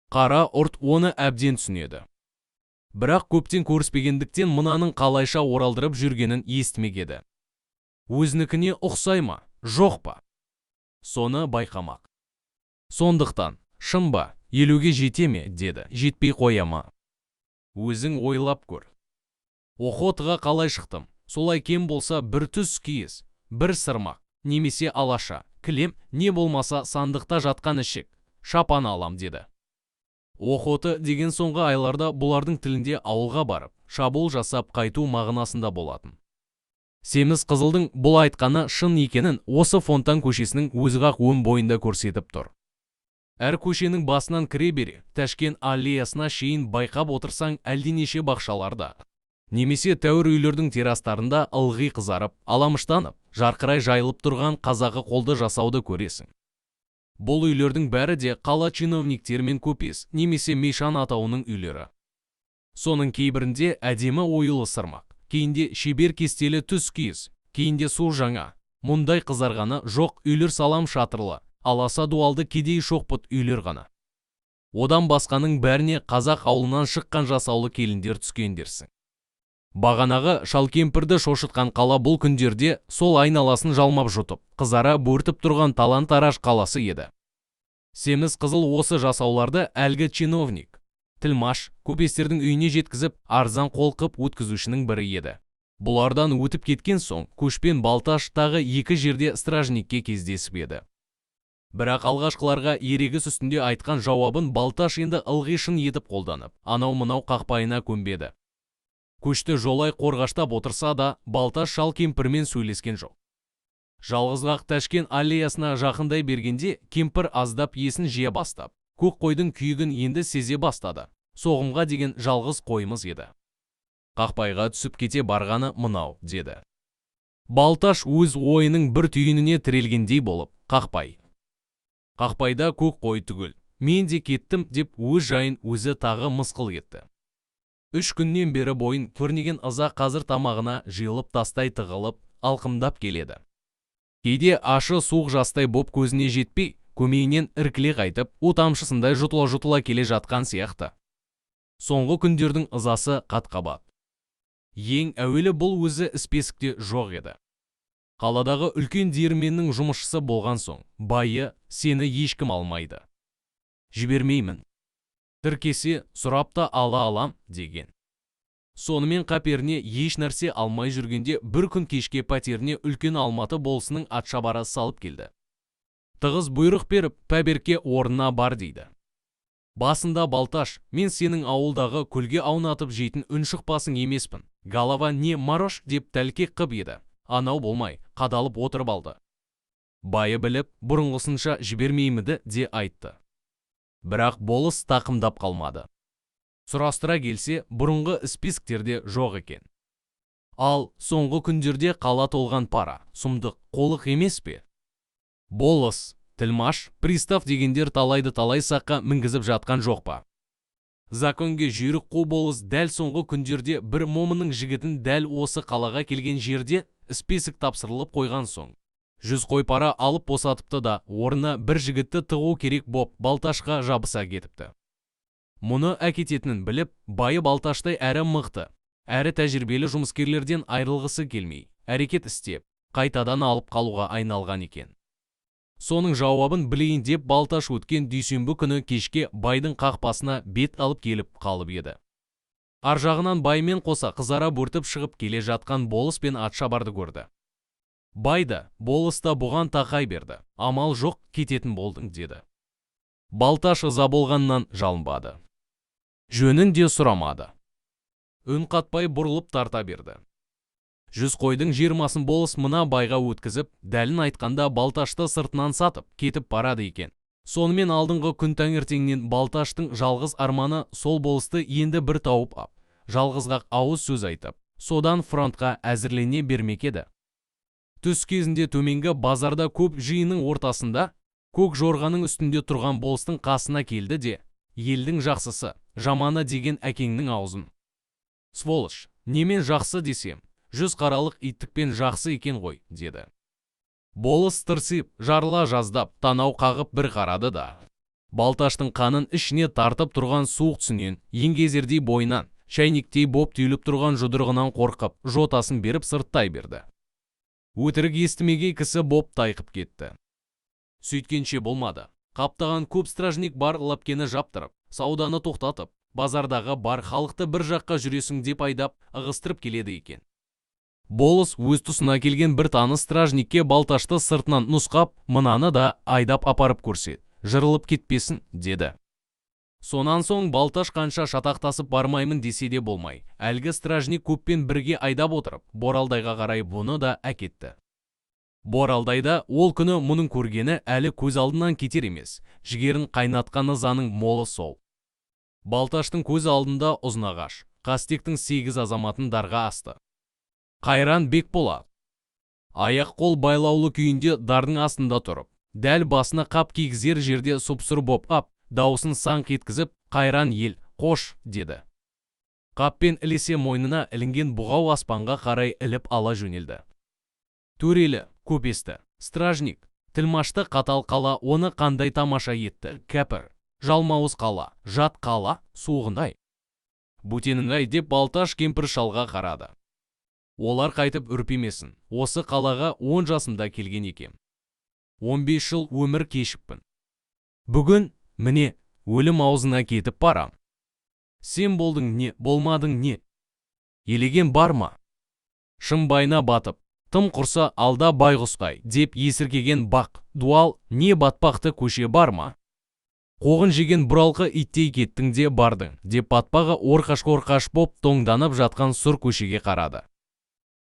Қара ұрт оны әбден түсінеді. Бірақ көптен көріспегендіктен мынаның қалайша оралдырып жүргенін естімек еді. Өзінікіне ұқсай ма, жоқ па? Соны байқамақ. Сондықтан, шын ба, 50-ге жете ме, деді, жетпей қоя ма? Өзің ойлап көр. Охотаға қалай шықтым, солай кем болса бір түс киіз, бір сырмақ, немесе алаша, кілем, не болмаса сандықта жатқан ішік, шапан алам, деді. Охота деген соңғы айларда бұлардың тілінде ауылға барып, шабуыл жасап қайту мағынасында болатын. Семіз қызылдың бұл айтқаны шын екенін осы Фонтан көшесінің өзі-ақ өн бойында көрсетіп тұр. Әр көшенің басынан кіре бере, Ташкент аллеясына шейін байқап отырсаң әлденеше бақшаларда, немесе тәуір үйлердің террастарында ылғи қызарып, аламыштанып, жарқырай жайылып тұрған қазағы қолды жасауды көресің. Бұл үйлердің бәрі де қала чиновниктермен көпес, немесе мешан атауының үйлері. Соның кейбірінде әдемі ойылы сырмақ, кейінде шебер кестелі түс киіз, кейінде су жаңа, мұндай қызарғаны жоқ үйлер салам шатырлы, аласа дуалды кедей шоқпыт үйлер ғана. Одан басқаның бәріне қазақ ауылынан шыққан жасаулы келіндер түскендерсің. Бағанағы шалкемпірді шошытқан қала бұл күндерде сол айналасын жалмап жұтып, қызара бөртіп тұрған талан-тараж қаласы еді. Семіз қызыл осы жасауларды әлгі чиновник, тілмаш, көпестердің үйіне жеткізіп, арзан қолқып өткізушінің бірі еді. Бұлардан өтіп кеткен соң, көшпен Балташ тағы екі жерде стражникке кездесіп еді. Бірақ алғашқыларға ерегіс үстінде айтқан жауабын Балташ енді ылғи шын етіп қолданып, анау-мынау қақпайына көнбеді. Көшті жолай қорғаштап отырса да, Балташ шал кемпірмен сөйлескен жоқ. Жалғызғақ Ташкент аллеясына жақындай бергенде, кемпір аздап есін жия бастап, көк қойдың күйігін енді сезе бастады. Соғымға деген жалғыз қойымыз еді. Қақпайға түсіп кете барғаны мынау, деді. Балташ өз ойының бір түйініне тірелгендей болып, Қақпайда көк қой түгіл, мен де кеттім деп өз жайын өзі тағы мысқыл етті. 3 күннен бері бойын көрнеген ыза қазір тамағына жиылып тастай тығылып, алқымдап келеді. Кейде ашы суық жастай боп көзіне жетпей, көмейінен іркіле қайтып, тамшысындай жұтыла-жұтыла келе жатқан сияқты. Соңғы күндердің ызасы қат-қабат. Ең әуелі бұл өзі іспесікте жоқ еді. Қаладағы үлкен диірменнің жұмысшысы болған соң, байы, сені ешкім алмайды. Жібермеймін. Тіркесе, сұрап та ала алам, деген. Сонымен қаперіне еш нәрсе алмай жүргенде бір күн кешке пәтеріне үлкен Алматы болысының атшабары салып келді. Тығыз бұйрық беріп, пәберке орнына бар дейді. Басында Балташ, мен сенің ауылдағы көлге аунатып жейтін үн шықпасың емеспін. Голова не марош деп тәлкек қып еді. Анау болмай, қадалып отырып алды. Байы біліп, бұрынғысынша жібермейміді де айтты. Бірақ болыс тақымдап қалмады. Сұрастыра келсе, бұрынғы списктерде жоқ екен. Ал соңғы күндерде қала толған пара, сұмдық, қолық емес пе? Болыс, тілмаш, пристав дегендер талайды-талай саққа мінгізіп жатқан жоқ па? Законге жүйрік қу болыс дәл соңғы күндерде бір момының жігітін дәл осы қалаға келген жерде список тапсырылып қойған соң. 100 қой пара алып босатыпты да, орнына бір жігітті тығу керек боп Балташқа жабыса кетіпті. Мұны әкететінін біліп, байы Балташтай әрі мықты, әрі тәжірибелі жұмыскерлерден айрылғысы келмей, әрекет істеп, қайтадан алып қалуға айналған екен. Соның жауабын білейін деп Балташ өткен дүйсенбі күні кешке байдың қақпасына бет алып келіп қалып еді. Аржағынан баймен қоса қызара бөртіп шығып келе жатқан болыс пен атшабарды көрді. Байды, болыс та бұған тақай берді. Амал жоқ, кететін болдың, деді. Балташ ыза болғаннан жалынбады. Жөнін де сұрамады. Үн қатпай бұрылып тарта берді. 100 қойдың 20-сын болыс мына байға өткізіп, дәлін айтқанда Балташты сыртынан сатып, кетіп барады екен. Сонымен алдыңғы күн таңертеңнен Балташтың жалғыз арманы сол болысты енді бір тауып ап, жалғызғақ ауыз сөз айтып, содан фронтқа әзірлене бермек еді. Түс кезінде төменгі базарда көп жиынның ортасында, көк жорғаның үстінде тұрған болыстың қасына келді де, елдің жақсысы, жаманы деген әкеңнің аузын. Сволыш, немен жақсы десем, 100 қаралық иттікпен жақсы екен ғой, деді. Болыс тырсып, жарыла жаздап, танау қағып бір қарады да. Балташтың қанын ішіне тартып тұрған суық түсінен, еңгезердей бойынан, шайнектей боп түйіліп тұрған жұдырығынан қорқып, жотасын беріп сырттай берді. Өтірік естімегей кісі боп тайқып кетті. Сөйткенше болмады. Қаптаған көп стражник бар лапкені жаптырып, сауданы тоқтатып, базардағы бар халықты бір жаққа жүресің деп айдап, ығыстырып келеді екен. Болыс өз тұсына келген бір таныс стражникке Балташты сыртынан нұсқап, мынаны да айдап апарып көрсет, жырылып кетпесін, деді. Сонан соң Балташ қанша шатақтасып бармаймын десе де болмай, әлгі стражник көппен бірге айдап отырып, Боралдайға қарай бұны да әкетті. Боралдайда ол күні мұның көргені әлі көз алдынан кетер емес, жігерін қайнатқан ызаның молы сол. Балташтың көз алдында Ұзынағаш, Қастектің 8 азаматын дарға асты. Қайран Бекболат аяқ қол байлаулы күйінде дардың астында тұрып, дәл басына қап кигізер жерде сұп-сұр боп ап, даусын саңқ еткізіп, «Қайран ел, қош!» деді. Қаппен ілесе мойнына ілінген бұғау аспанға қарай іліп ала жөнелді. Төрелі, көпесті, стражник, тілмашты қатал қала оны қандай тамаша етті, кәпір, жалмауыз қала, жат қала, суығындай. Бөтенің-ай деп Балташ кемпір шалға қарады. Олар қайтып үрпемесін, осы қалаға 10 жасымда келген екем. 15 жыл өмір кешіппін. Бүгін, міне, өлім аузына кетіп барам. Сен болдың не, болмадың не? Елеген бар ма? Шымбайына батып, тым құрса алда байғұстай деп есіркеген бақ, дуал, не батпақты көше бар ма? Қоғын жеген бұралқы иттей кеттің де бардың, деп батпағы орқаш-қорқаш боп тоңданып жатқан сұр көшеге қарады.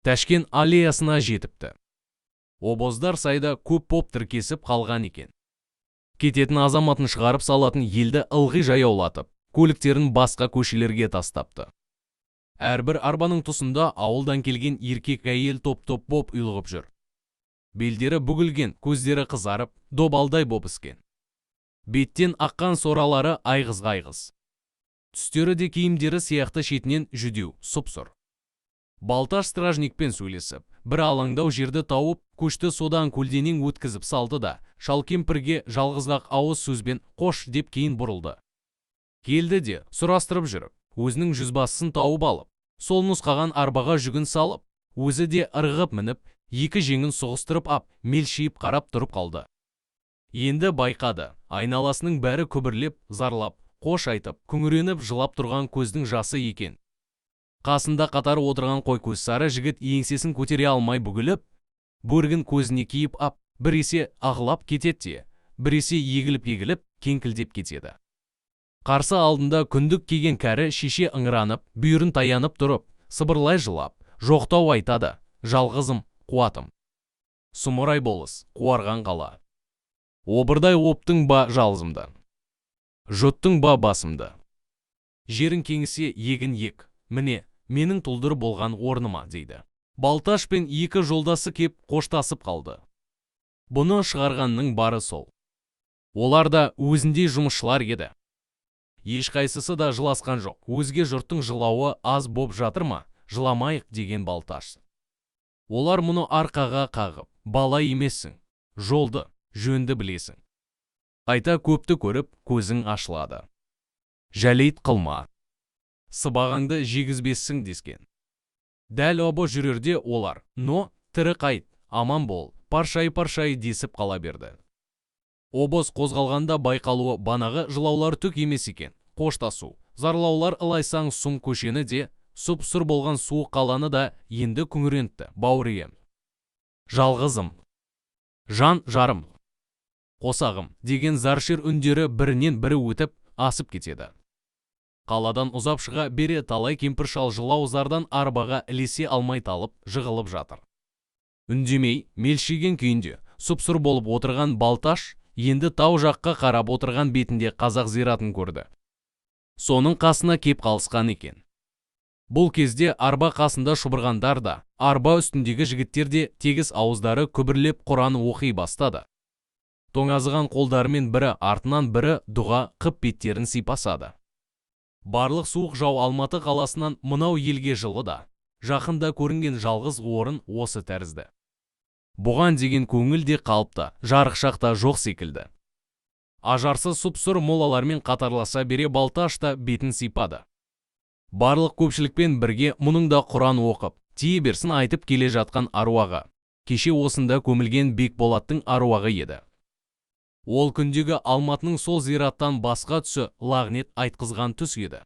Тәшкен аллеясына жетіпті. Обоздар сайда көп боп тіркесіп қалған екен. Кететін азаматын шығарып салатын елді ылғи жаяулатып, көліктерін басқа көшелерге тастапты. Әрбір арбаның тұсында ауылдан келген еркек әйел топ-топ боп ұйлығып жүр. Белдері бүгілген, көздері қызарып, добалдай боп іскен. Беттен аққан соралары айғыз-ғайғыз. Түстері де киімдері сияқты шетінен жүдеу, сұп-сұр. Балташ стражникпен сөйлесіп, бір алаңдау жерді тауып, көшті содан көлденең өткізіп салды да, шал кемпірге жалғызақ ауыз сөзбен қош деп кейін бұрылды. Келді де, сұрастырып жүріп, өзінің жүзбасысын тауып алып, сол нұсқаған арбаға жүгін салып, өзі де ырғып мініп, екі жеңін соғыстырып ап, мелшиіп қарап тұрып қалды. Енді байқады, айналасының бәрі күбірлеп, зарлап, қош айтып, күңіреніп жылап тұрған көздің жасы екен. Қасында қатар отырған қой көз сары жігіт еңсесін көтере алмай бүгіліп, бөргін көзіне киіп ап, біресе ағылап кететте, біресе егіліп-егіліп, кеңкілдеп кетеді. Қарсы алдында күндік киген кәрі шеше ыңыранып, бүйірін таянып тұрып, сыбырлай жылап, жоқтау айтады, жалғызым, қуатым. Сұмырай болыс, қуарған қала. Обырдай оптың ба жалғызымды. Жұттың ба басымды. Жерін кеңісе егін ек, міне, менің тұлдыр болған орныма, дейді. Балташ пен екі жолдасы кеп қоштасып қалды. Бұны шығарғанның бары сол. Олар да өзіндей жұмысшылар еді. Ешқайсысы да жыласқан жоқ. Өзге жұрттың жылауы аз боп жатыр ма, жыламайық деген Балташ. Олар мұны арқаға қағып, бала емессің, жолды, жөнді білесің. Қайта көпті көріп, көзің ашылады. Жәлейт қылма. Сыбағаңды жегізбессің дескен. Дәл обо жүрерде олар, но, тірі қайт, аман бол, паршай-паршай десіп қала берді. Обоз қозғалғанда байқалуы банағы жылаулар түк емес екен. Қоштасу, зарлаулар ылайсаң сұм көшені де, сұп-сұр болған суық қаланы да енді күңірентті, бауырем. Жалғызым, жан жарым, қосағым деген заршыр үндері бірінен бірі өтіп, асып кетеді. Қаладан ұзап шыға бере талай кемпір шал жылаузардан арбаға ілесе алмай талып, жығылып жатыр. Үндемей, мелшиген күйінде, сұп-сұр болып отырған Балташ, енді тау жаққа қарап отырған бетінде қазақ зиратын көрді. Соның қасына кеп қалысқан екен. Бұл кезде арба қасында шұбырғандар да, арба үстіндегі жігіттер де тегіс ауыздары күбірлеп Құран оқи бастады. Тоңазыған қолдарымен бірі артынан бірі дұға қып беттерін сипасады. Барлық суық жау Алматы қаласынан мынау елге жылы да, жақында көрінген жалғыз орын осы тәрізді. Бұған деген көңіл де қалыпта, жарықшақта жоқ секілді. Ажарсыз сұп-сұр молалармен қатарласа бере Балташ та бетін сипады. Барлық көпшілікпен бірге мұның да Құран оқып, тие берсін айтып келе жатқан аруағы. Кеше осында көмілген Бекболаттың аруағы еді. Ол күндегі Алматының сол зираттан басқа түсі лағнет айтқызған түс еді.